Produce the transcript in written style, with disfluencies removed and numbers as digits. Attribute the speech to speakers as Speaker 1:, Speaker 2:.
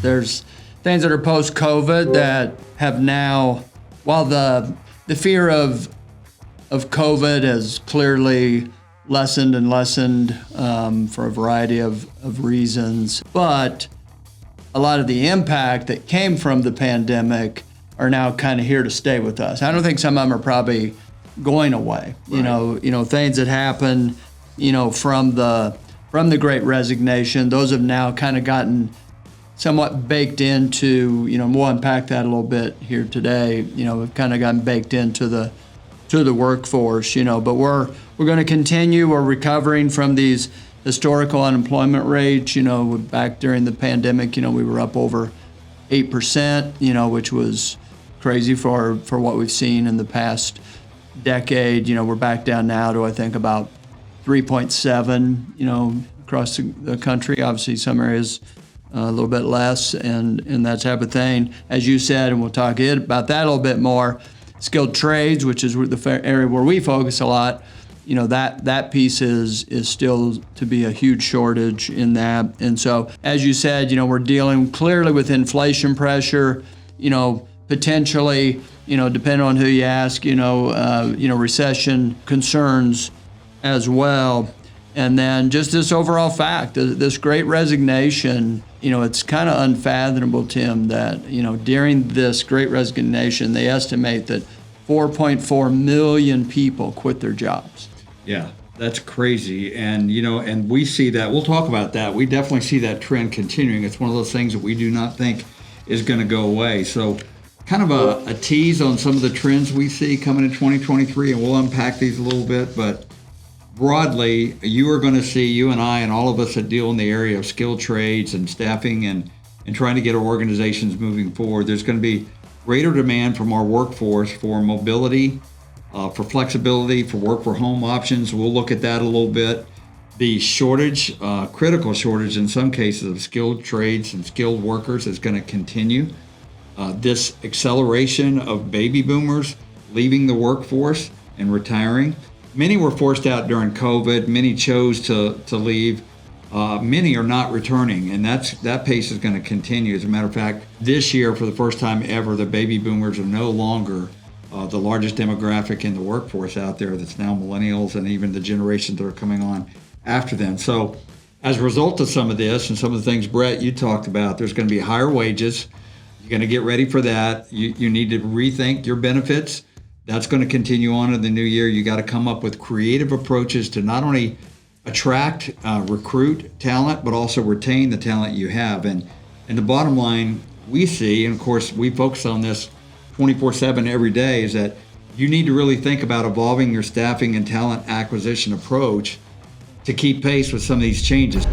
Speaker 1: There's things that are post-COVID that have now, while the fear of COVID has clearly lessened and lessened for a variety of reasons, but a lot of the impact that came from the pandemic are now kind of here to stay with us. I don't think some of them are probably going away. Right. You know, things that happened, from the Great Resignation, those have now kind of gotten somewhat baked into, we'll unpack that a little bit here today. We've kind of gotten baked into the workforce, but we're going to continue. We're recovering from these historical unemployment rates. Back during the pandemic, we were up over 8%, which was crazy for what we've seen in the past decade. We're back down now to, I think, about 3.7, across the country. Obviously, some areas a little bit less and that type of thing. As you said, and we'll talk about that a little bit more, skilled trades, which is the area where we focus a lot, that piece is still to be a huge shortage in that. And so, as you said, we're dealing clearly with inflation pressure, potentially, depending on who you ask, recession concerns as well. And then just this overall fact, this Great Resignation, it's kind of unfathomable, Tim, that, during this Great Resignation, they estimate that 4.4 million people quit their jobs.
Speaker 2: Yeah, that's crazy. And, and we see that. We'll talk about that. We definitely see that trend continuing. It's one of those things that we do not think is going to go away. So kind of a tease on some of the trends we see coming in 2023, and we'll unpack these a little bit. But broadly, you are going to see, you and I and all of us that deal in the area of skilled trades and staffing and trying to get our organizations moving forward, there's going to be greater demand from our workforce for mobility, for flexibility, for work from home options. We'll look at that a little bit. The shortage, critical shortage in some cases of skilled trades and skilled workers is going to continue. This acceleration of baby boomers leaving the workforce and retiring. Many were forced out during COVID. Many chose to leave. Many are not returning, and that pace is going to continue. As a matter of fact, this year, for the first time ever, the baby boomers are no longer the largest demographic in the workforce out there. That's now millennials and even the generations that are coming on after them. So as a result of some of this and some of the things, Brett, you talked about, there's going to be higher wages. You're going to get ready for that. You need to rethink your benefits. That's going to continue on in the new year. You got to come up with creative approaches to not only attract, recruit talent, but also retain the talent you have. And the bottom line we see, and of course we focus on this 24/7 every day, is that you need to really think about evolving your staffing and talent acquisition approach to keep pace with some of these changes.